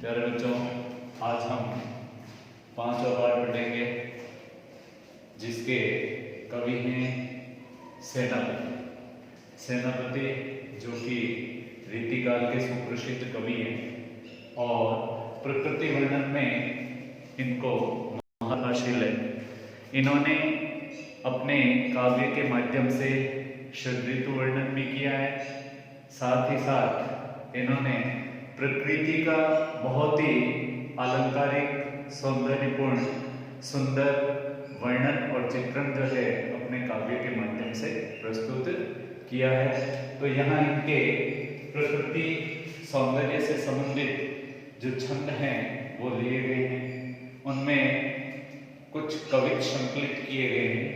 प्यारे बच्चों, आज हम 5वां पाठ पढ़ेंगे जिसके कवि हैं सेनापति। सेनापति जो कि रीतिकाल के सुप्रसिद्ध कवि हैं और प्रकृति वर्णन में इनको महाहाशिल है। इन्होंने अपने काव्य के माध्यम से षड ऋतु वर्णन भी किया है। साथ ही साथ इन्होंने प्रकृति का बहुत ही अलंकारिक सौंदर्यपूर्ण सुंदर वर्णन और चित्रण जो है अपने काव्य के माध्यम से प्रस्तुत किया है। तो यहाँ इनके प्रकृति सौंदर्य से संबंधित जो छंद हैं वो लिए गए हैं। उनमें कुछ कवित संकलित किए गए हैं।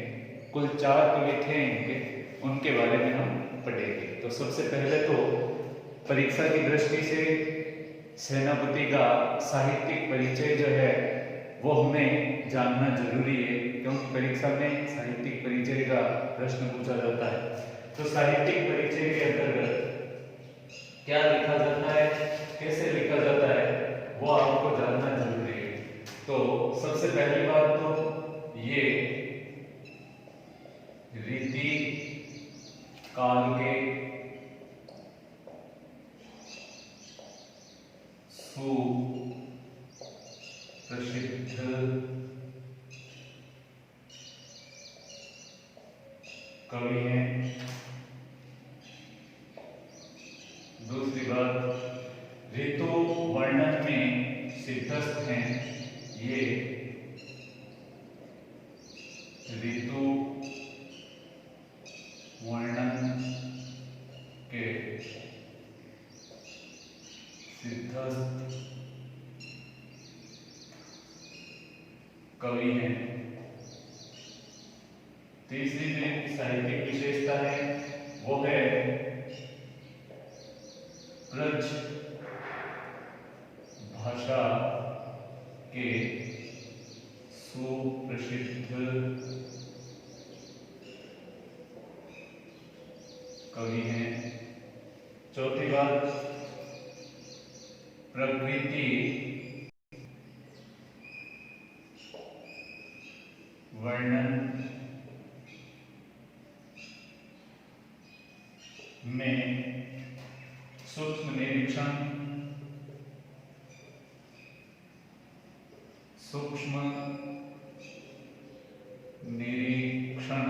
कुल 4 कवित हैं इनके, उनके बारे में हम पढ़ेंगे। तो सबसे पहले तो परीक्षा की दृष्टि से सेनापति का साहित्यिक परिचय जो है वो हमें जानना जरूरी है, क्योंकि परीक्षा में साहित्यिक परिचय का प्रश्न पूछा जाता है। तो साहित्यिक परिचय के अंतर्गत क्या लिखा जाता है, कैसे लिखा जाता है, वो आपको जानना जरूरी है। तो सबसे पहली बात तो ये रीति काल के सुप्रसिद्ध कवि हैं। दूसरी बात, ऋतु वर्णन में सिद्धस्थ हैं। ये ऋतु वर्णन के सिद्धस्थ कवि हैं। तीसरी जो साहित्यिक विशेषता है वो है ब्रज भाषा के सुप्रसिद्ध कवि हैं। चौथी बात, प्रकृति वर्णन में सूक्ष्म निरीक्षण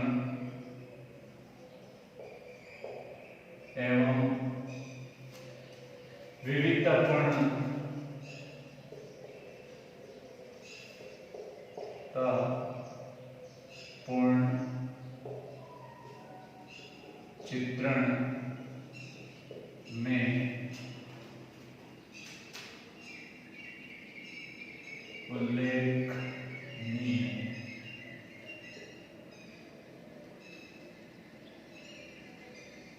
एवं विविधतापूर्ण चित्रण में उल्लेखनीय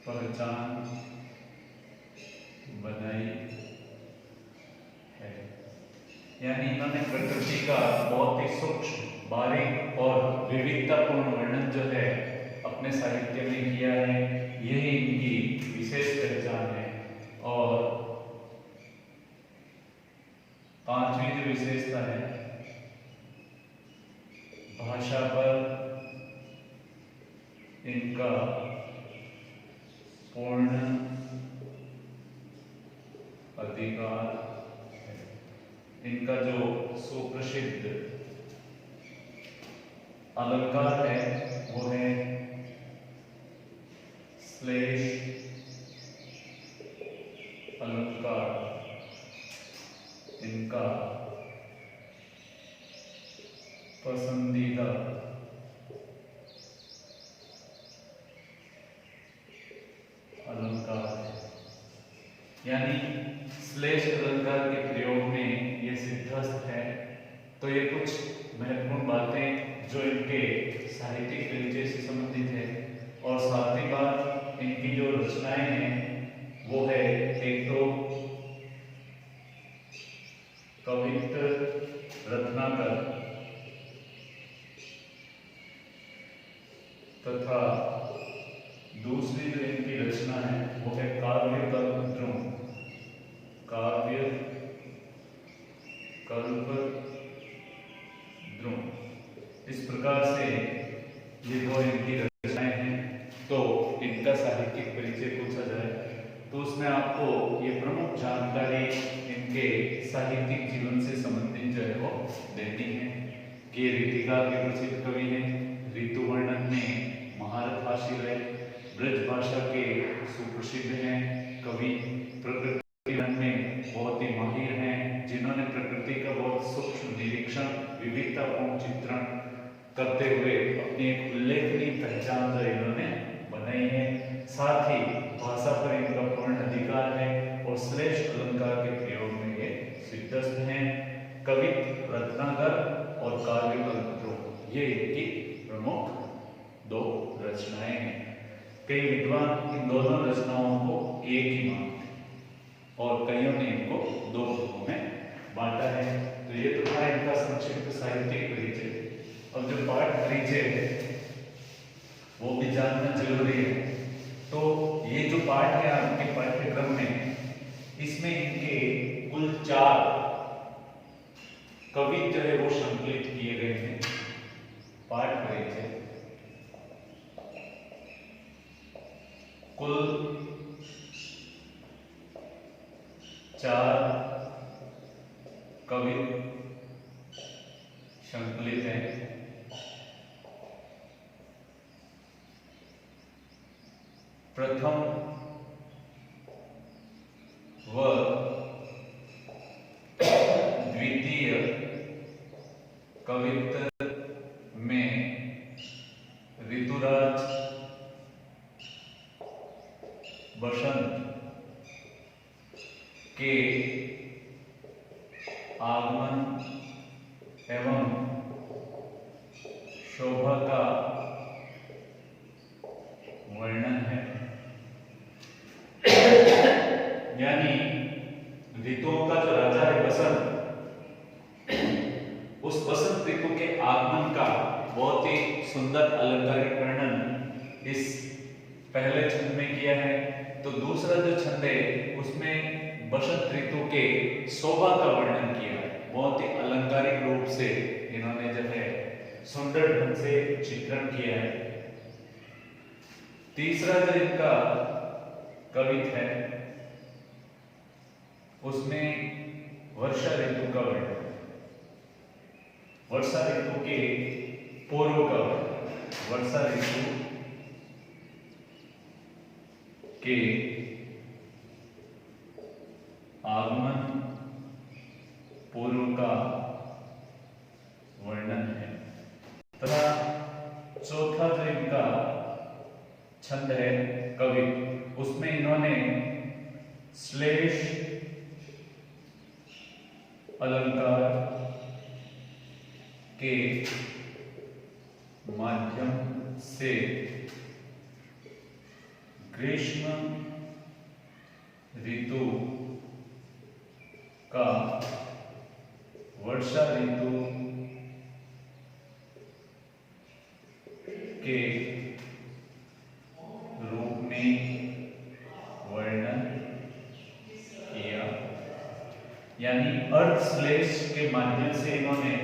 पहचान बनाई है। यानी इन्होंने प्रकृति का बहुत ही सूक्ष्म, बारीक और विविधतापूर्ण वर्णन जो है अपने साहित्य में किया है। यही इनकी विशेष पहचान है। और 5वीं जो विशेषता है, भाषा पर इनका पूर्ण अधिकार है। इनका जो सुप्रसिद्ध अलंकार है वो है श्लेष अलंकार। इनका पसंदीदा अलंकार है। यानी श्लेष अलंकार के प्रयोग में ये सिद्धस्थ है। तो ये कुछ महत्वपूर्ण बातें जो इनके साहित्यिक परिचय से संबंधित है। और साथ ही बात, इनकी जो रचनाएं हैं वो है एक तो कवित्त रत्नाकर तथा दूसरी जो इनकी रचना है वो है काव्य कल्पद्रुम। इस प्रकार से ये दो इनकी रचनाएं हैं। तो इनका साहित्यिक परिचय पूछा जाए तो उसमें आपको ये प्रमुख जानकारी इनके साहित्यिक जीवन से संबंधित जो है वो देती है कि रीतिकार के प्रसिद्ध कवि हैं, ऋतु वर्णन में महारत हासिल है, ब्रज भाषा के सुप्रसिद्ध हैं कवि, प्रकृति वर्णन में बहुत ही माहिर हैं, जिन्होंने प्रकृति का बहुत सूक्ष्म निरीक्षण, विविधतापूर्ण चित्रण करते हुए अपनी एक उल्लेखनीय पहचान जो इन्होंने बनाई है। साथ ही भाषा पर इनका पूर्ण अधिकार है और श्रेष्ठ अलंकार के प्रयोग में ये सिद्धस्थ हैं। कवित्व, रत्नाकर और काव्य कल्पद्रुम ये इनकी प्रमुख दो रचनाएं हैं। कई विद्वान इन दोनों रचनाओं को एक ही मानते और कईयों ने इनको दो भागों में बांटा है। तो ये तो था इनका संक्षिप्त साहित्यिक परिचय। अब जो पाठ परिचय है वो भी जानना जरूरी है। तो ये जो पाठ है आपके पाठ्यक्रम में, इसमें इनके कुल 4 कवि जो है वो संकलित किए गए हैं। पाठ परिचय कुल 4 कवि संकलित हैं। प्रथम व द्वितीय कवित्व में ऋतुराज, बसंत के आगमन एवं शोभा का वर्णन है। यानी ऋतुओं का जो राजा है बसंत, उस बसंत ऋतु के आगमन का बहुत ही सुंदर अलंकारिक वर्णन इस पहले छंद में किया है। तो दूसरा जो छंद है उसमें बसंत ऋतु के शोभा का वर्णन किया है। बहुत ही अलंकारिक रूप से इन्होंने जो है सुंदर ढंग से चित्रण किया है। तीसरा जो इनका कवित्व है उसमें वर्षा ऋतु का वर्णन, वर्षा ऋतु के पूर्व का वर्णन, वर्षा ऋतु के आगमन पूर्व का वर्णन है। तथा चौथा जो इनका छंद है कवि, उसमें इन्होंने श्लेष अलंकार के माध्यम से ग्रीष्म ऋतु का वर्षा ऋतु के रूप में वर्णन किया। यानी अर्धश्लेष के माध्यम से इन्होंने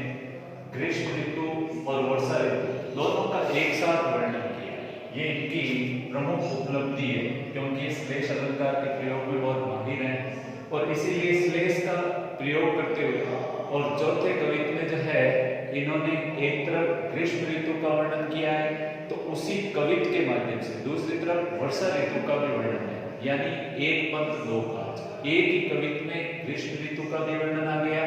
ग्रीष्म ऋतु और वर्षा ऋतु दोनों का एक साथ वर्णन किया। ये इनकी प्रमुख उपलब्धि है क्योंकि श्लेष अलंकार के प्रयोग में बहुत माहिर हैं और इसीलिए श्लेष का प्रयोग करते हुए और चौथे कवित्व में जो है इन्होंने एक तरफ ग्रीष्म ऋतु का वर्णन किया है तो उसी कवित्व के माध्यम से दूसरी तरफ वर्षा ऋतु का भी वर्णन है। यानी एक पंथ दो काज, एक ही कवित्व में ग्रीष्म ऋतु का भी वर्णन आ गया,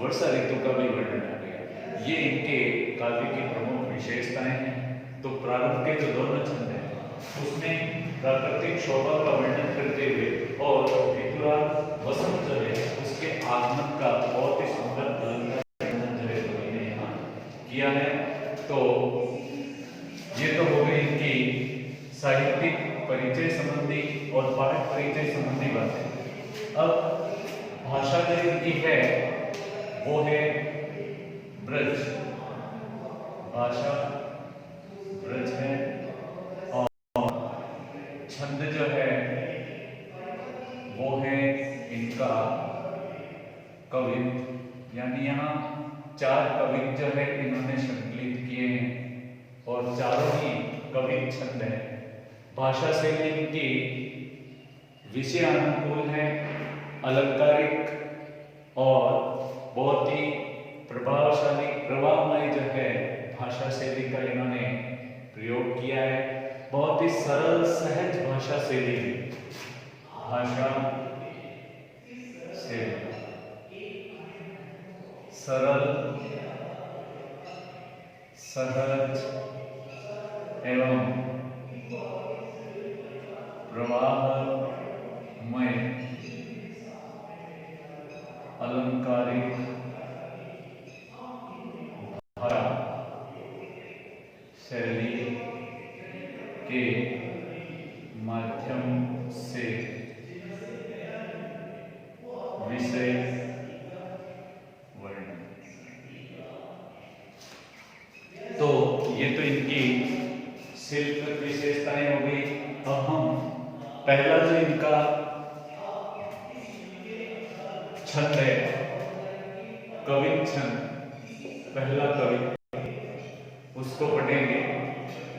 वर्षा ऋतु का भी वर्णन आ गया। ये इनके काव्य की प्रमुख विशेषताएं हैं। तो प्रारंभ के जो दोनों छंद हैं उसमें प्राकृतिक शोभा का वर्णन करते हुए और ऋतुराज वसंत जो है उसके आगमन का बहुत ही सुंदर वर्णन जो है कवि ने यहाँ किया है। तो ये तो हो गई इनकी साहित्यिक परिचय संबंधी और पाठ परिचय संबंधी बातें। अब भाषा जो इनकी है वो है ब्रज भाषा, ब्रज है और छंद जो है वो है इनका कवित्व। यानी यहाँ 4 कवित्व जो है इन्होंने संकलित किए हैं और चारों ही कवित्व छंद है। भाषा शैली इनकी विषय अनुकूल है, अलंकारिक और बहुत ही प्रभावशाली प्रभावमय जो है भाषा शैली का इन्होंने प्रयोग किया है। बहुत ही सरल सहज भाषा शैली है। भाषा शैली सरल सहज एवं प्रवाहमय अलंकारिक भाषा शैली के माध्यम से विषय वर्णन। तो ये तो इनकी शिल्प विशेषताएं हो गई। अब हम पहला जो इनका छंद है कवित्व छंद, पहला कवित्व उसको पढ़ेंगे।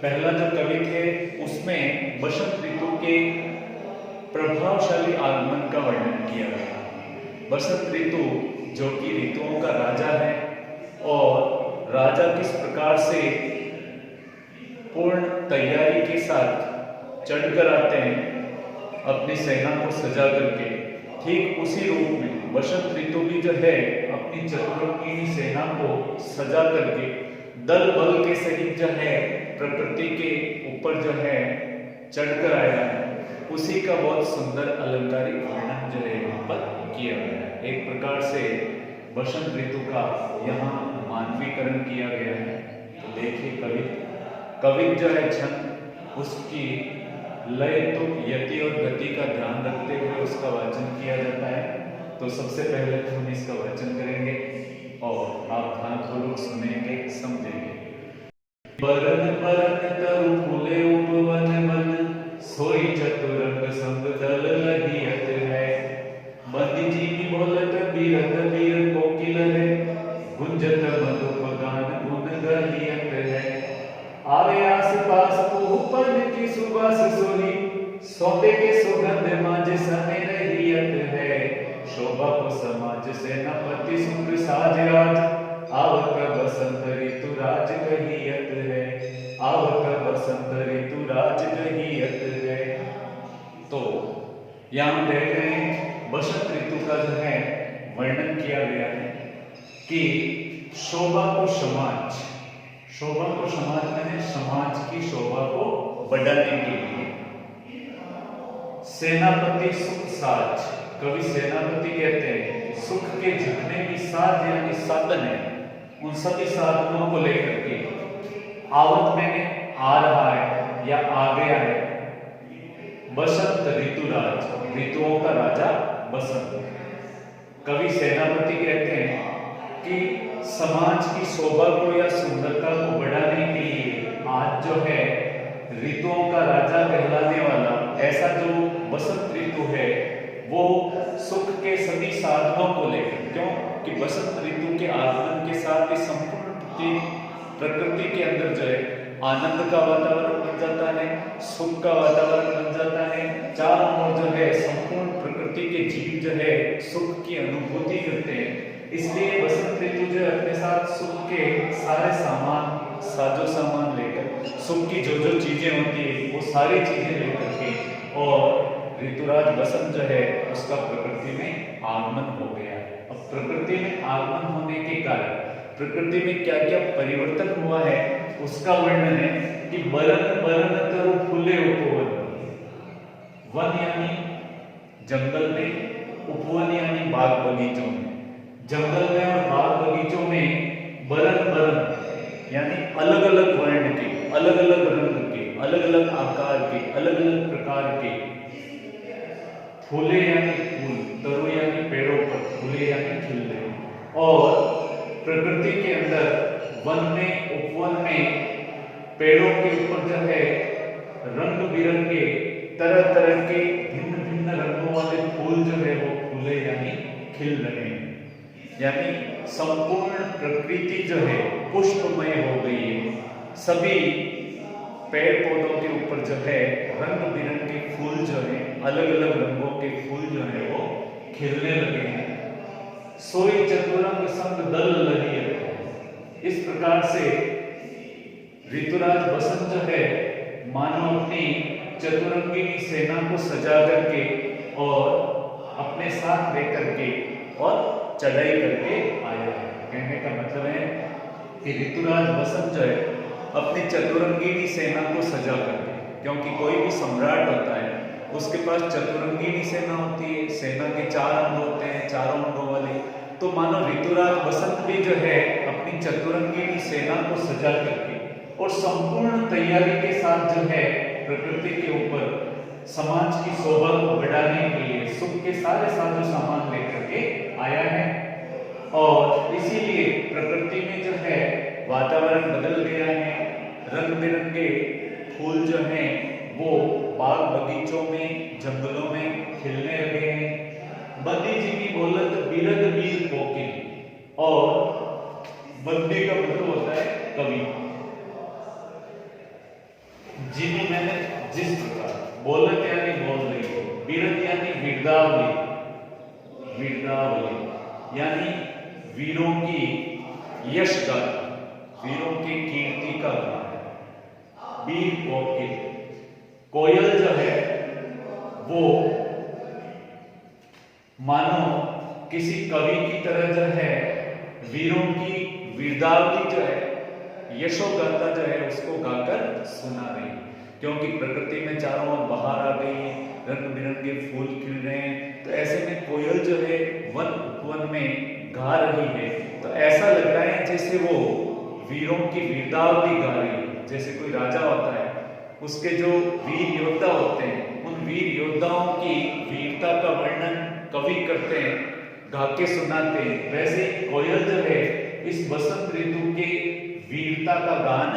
पहला जो कवित्व है उसमें बसंत ऋतु के प्रभावशाली आगमन का वर्णन किया गया। बसंत ऋतु जो कि ऋतुओं का राजा है और राजा किस प्रकार से पूर्ण तैयारी के साथ चढ़कर आते हैं अपनी सेना को सजा करके, ठीक उसी रूप में बसंत ऋतु भी जो है अपनी चतुरंगिनी सेना को सजा करके दल बल के सहित जो है प्रकृति के ऊपर जो है चढ़कर आया है। उसी का बहुत सुंदर अलंकारिक वर्णन जो है यहाँ पर किया गया है। एक प्रकार से बसंत ऋतु का यहाँ मानवीकरण किया गया है। तो देखिए कवित्व जो है छंद, उसकी लय तो यति और गति का ध्यान रखते हुए उसका वाचन किया जाता है। तो सबसे पहले तो हम इसका वाचन करेंगे और आप ध्यानपूर्वक सुनेंगे, समझेंगे। बरन बरन तरु फूले उपवन बन, सोई चतुरंग संग दल लहियत है। बंदी जीवी बोलत बीरत बीर कोकिल है, गुंजत मधुप गान गुन गलियत है। आवे आस पास उपन की सुबास सोही, सौदे के सुगंध माज सने रहियत है। शोभा को समाज सेनापति शुक्र साज राज, आवत बसंत ऋतु राज कहियत है। आवत बसंत ऋतु राज कहियत है। तो यहाँ देख रहे हैं बसंत ऋतु का जो है वर्णन किया गया है कि शोभा को समाज, शोभा को समाज में समाज की शोभा को बढ़ाने के लिए सेनापति सुख साज, कवि सेनापति कहते हैं सुख के जितने भी साज यानी साधन है उन सभी साधनों को लेकर के आवत में आ रहा है या आ गया है बसंत ऋतुराज, ऋतुओं का राजा बसंत। कवि सेनापति कहते हैं कि समाज की शोभा को या सुंदरता को बढ़ाने के लिए आज जो है ऋतुओं का राजा कहलाने वाला ऐसा जो बसंत ऋतु है वो सुख के सभी साधनों को लेकर, क्यों कि बसंत ऋतु के आगमन के साथ ही संपूर्ण प्रकृति के अंदर जो है आनंद का वातावरण बन जाता है, सुख का वातावरण बन जाता है। चारों ओर जो है संपूर्ण प्रकृति के जीव जो है सुख की अनुभूति करते हैं। इसलिए बसंत ऋतु जो है अपने साथ सुख के सारे सामान, साजो सामान लेकर, सुख की जो जो चीजें होती है वो सारी चीजें लेकर के, और ऋतुराज बसंत जो है उसका प्रकृति में आगमन हो गया है। अब प्रकृति में आगमन होने के कारण प्रकृति में क्या क्या परिवर्तन हुआ है उसका वर्णन है कि बरन बरन तरु फूले उपवन, वन यानी जंगल में, उपवन यानी बाग बगीचों में। जंगल में और बाग बगीचों में बरन बरन यानी अलग अलग वर्ण के, अलग अलग रंग के, अलग अलग आकार के, अलग अलग प्रकार के फूले यानी फूल, तरु यानी पेड़ों पर, फूले यानी खिलने, और प्रकृति के अंदर वन में, उपवन में पेड़ों के ऊपर जो है रंग बिरंगे तरह तरह के भिन्न भिन्न रंगों वाले फूल जो है वो फूले यानी खिल रहे हैं। यानी संपूर्ण प्रकृति जो है पुष्पमय हो गई है। सभी पेड़ पौधों के ऊपर जो है रंग बिरंगे फूल जो है, अलग अलग रंगों के फूल जो है वो खिलने लगे हैं। सोई चतुरंग संग दल लगी है। इस प्रकार से ऋतुराज बसंत जो है मानो अपनी चतुरंगिनी सेना को सजा करके और अपने साथ लेकर के और चढ़ाई करके आया है। कहने का मतलब है कि ऋतुराज बसंत जो है अपनी चतुरंगिनी सेना को सजा करके, क्योंकि कोई भी सम्राट होता है उसके पास चतुरंगिनी सेना होती है, सेना के 4 अंग होते हैं, चारों अंगों वाले। तो मानो ऋतुराज बसंत भी जो है अपनी चतुरंगिनी सेना को सजा करके और संपूर्ण तैयारी के साथ जो है प्रकृति के ऊपर समाज की शोभा को बढ़ाने के लिए सुख के सारे साजो सामान लेकर के आया है। और इसीलिए प्रकृति में जो है वातावरण बदल गया है। रंग बिरंगे फूल जो हैं वो बाग बगीचों में, जंगलों में खिलने लगे हैं। बंदी जी की बोलत बिरद बीर कोकिल, और बंदी का मतलब होता है कवि। जिन्हें मैंने जिस प्रकार बोलत यानी बोल रही है, बिरद यानी वीरदावली, वीरदावली यानी वीरों की यश गाथा, वीरों की कीर्ति का गान। बीर कोकिल, कोयल जो है वो मानो किसी कवि की तरह जो है वीरों की वीरदावली जो है, यशोगाथा जो है उसको गाकर सुना रही है। क्योंकि प्रकृति में चारों ओर बहार आ गई है, रंग बिरंगे फूल खिल रहे हैं, तो ऐसे में कोयल जो है वन उपवन में गा रही है। तो ऐसा लग रहा है जैसे वो वीरों की वीरदावली गा रही है। जैसे कोई राजा होता है, उसके जो वीर योद्धा होते हैं, उन वीर योद्धाओं की वीरता का वर्णन कवि करते हैं, गा के सुनाते हैं। वैसे कोयल जो है इस बसंत ऋतु के वीरता का गान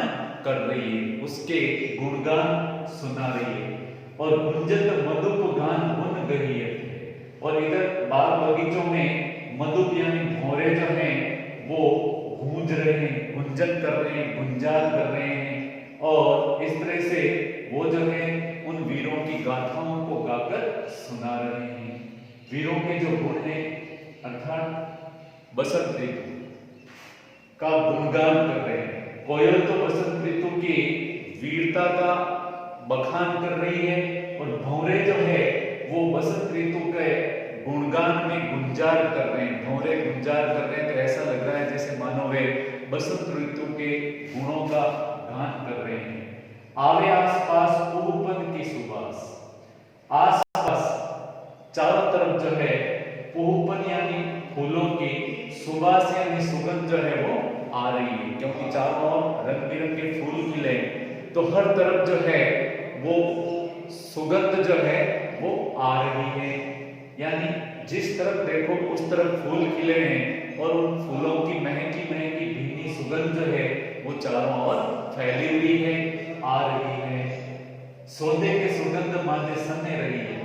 कर रही है, उसके गुणगान सुना रही है। और गुंजत मधुप गान गुन गई है। और इधर बाग बगीचों में मधुप यानी भौरे जो हैं वो गूंज रहे हैं, गुंजन कर रहे हैं, गुंजार कर रहे हैं। और इस तरह से वो जो है उन वीरों की गाथाओं को गाकर सुना रहे हैं। वीरों के जो गुण हैं अर्थात बसंत ऋतु का गुणगान कर रहे हैं। कोयल तो बसंत ऋतु की वीरता का बखान कर रही है, और भौरे जो है वो बसंत ऋतु के गुणगान में गुंजार कर रहे हैं, भौरे गुंजार कर रहे हैं। तो ऐसा लग रहा है जैसे मानो वे बसंत ऋतु के गुणों का गान कर रहे हैं। आवे आसपास पुहपन की सुबास, आसपास चारों तरफ जो है पुहपन यानी फूलों की, सुबास यानी सुगंध जो है वो आ रही है। क्योंकि चारों ओर रंग बिरंगे फूल खिले, तो हर तरफ जो है वो सुगंध जो है वो आ रही है। यानी जिस तरफ देखो उस तरफ फूल खिले हैं, और उन फूलों की महकी महकी भीनी सुगंध जो है वो चारों ओर फैली हुई है, आ रही है। सौदे के सुगंध माने सने रही है।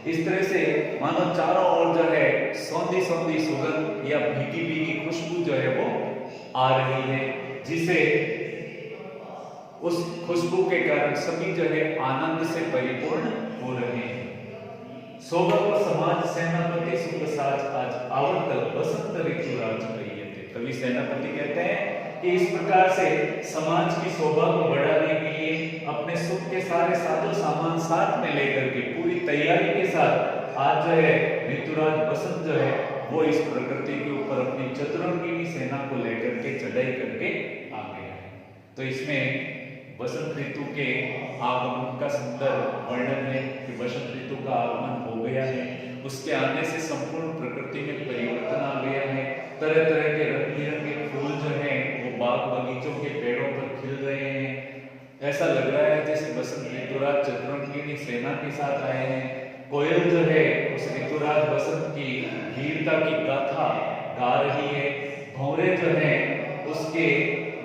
इस तरह से मानो चारों ओर जो है सौंधी सौंधी सुगंध या भीगी भीगी खुशबू जो है वो आ रही है, जिसे उस खुशबू के कारण सभी जो है आनंद से परिपूर्ण हो रहे हैं। सोगत समाज सेनापति सुप्रसाद आज आवत बसंत ऋतु राज कही थे। कवि सेनापति कहते हैं कि इस प्रकार से समाज की शोभा को बढ़ाने के लिए अपने सुख के सारे साजो सामान साथ में लेकर के पूरी तैयारी के साथ आज जो है ऋतुराज बसंत जो है वो इस प्रकृति के ऊपर अपनी चतुरंगिनी सेना को लेकर के चढ़ाई करके आ गया है। तो इसमें बसंत ऋतु के आगमन का सुंदर वर्णन है कि बसंत ऋतु का आगमन हो गया है, उसके आने से संपूर्ण प्रकृति में परिवर्तन आ गया है। तरह तरह के रंग बिरंगे फूल जो हैं वो बाग बगीचों के पेड़ों पर खिल रहे हैं। ऐसा लग रहा है जैसे बसंत ऋतुराज चतुरंगिनी सेना के साथ आए हैं। कोयल जो है उस ऋतुराज बसंत की वीरता की गाथा गा रही है। भौरे जो है उसके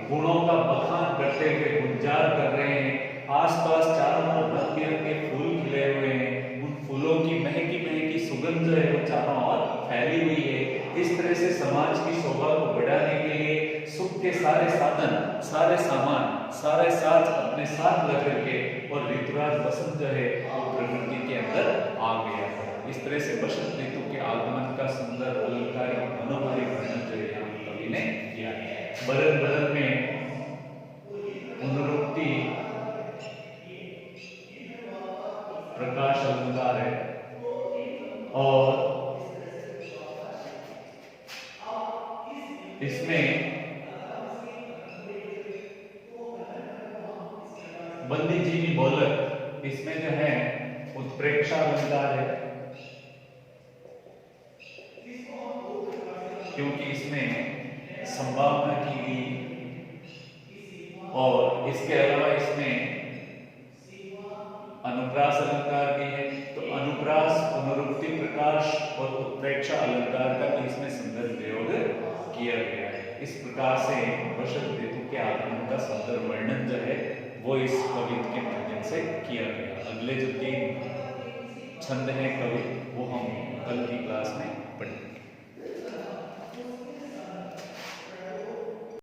गुणों का बखान करते हुए गुंजार कर रहे हैं। आसपास चारों ओर रंग बिरंगे फूल खिले हुए हैं, उन फूलों की महकी महकी सुगंध जो है वो चारों ओर फैली हुई है। इस तरह से समाज समाज की शोभा को बढ़ाने के लिए सुख के सारे साधन, सारे सामान, सारे साज अपने साथ लेकर के और ऋतुराज बसंत जो है वो प्रकृति के अंदर आ गया। इस तरह से बसंत ऋतु के आगमन का सुंदर अलंकारिक मनोहारी वर्णन जो है यहाँ कवि ने किया है। बदल बदल में पुनरुक्ति प्रकाश अलंकार है और इसमें बंदी जीवी बोलक, इसमें जो है उत्प्रेक्षा अलंकार है क्योंकि इसमें संभावना की गई और इसके अलावा इसमें अनुप्रास अलंकार भी है। तो अनुप्रास, पुनरुक्ति, प्रकाश और उत्प्रेक्षा अलंकार का भी इसमें सुंदर प्रयोग किया गया है। इस प्रकार से बसंत ऋतु के आगमन का सुंदर वर्णन जो है वो इस कविता के माध्यम से किया गया। अगले जो 3 छंद हैं कवि वो हम कल की क्लास में